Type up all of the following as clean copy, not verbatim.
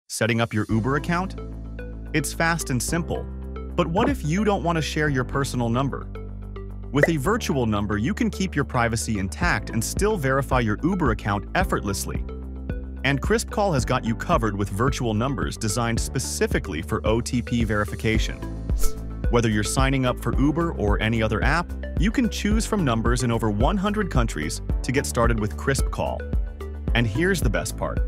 Setting up your Uber account? It's fast and simple. But what if you don't want to share your personal number? With a virtual number, you can keep your privacy intact and still verify your Uber account effortlessly. And KrispCall has got you covered with virtual numbers designed specifically for OTP verification. Whether you're signing up for Uber or any other app, you can choose from numbers in over 100 countries to get started with KrispCall. And here's the best part.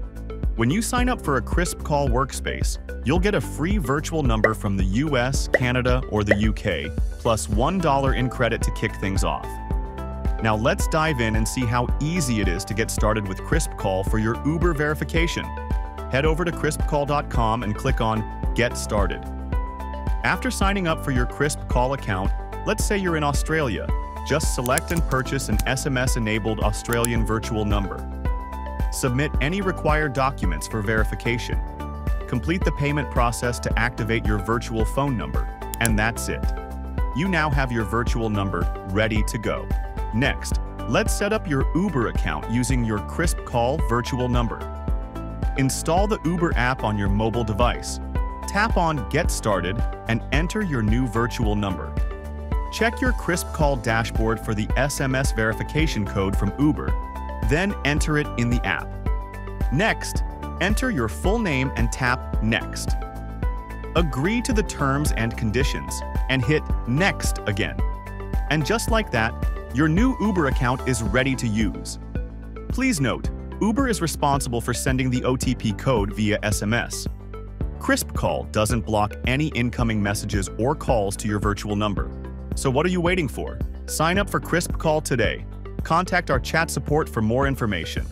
When you sign up for a KrispCall workspace, you'll get a free virtual number from the US, Canada, or the UK, plus $1 in credit to kick things off. Now let's dive in and see how easy it is to get started with KrispCall for your Uber verification. Head over to KrispCall.com and click on Get Started. After signing up for your KrispCall account, let's say you're in Australia, just select and purchase an SMS-enabled Australian virtual number. Submit any required documents for verification. Complete the payment process to activate your virtual phone number, and that's it. You now have your virtual number ready to go. Next, let's set up your Uber account using your KrispCall virtual number. Install the Uber app on your mobile device. Tap on Get Started and enter your new virtual number. Check your KrispCall dashboard for the SMS verification code from Uber, then enter it in the app. Next, enter your full name and tap Next. Agree to the terms and conditions and hit Next again. And just like that, your new Uber account is ready to use. Please note, Uber is responsible for sending the OTP code via SMS. KrispCall doesn't block any incoming messages or calls to your virtual number. So what are you waiting for? Sign up for KrispCall today. Contact our chat support for more information.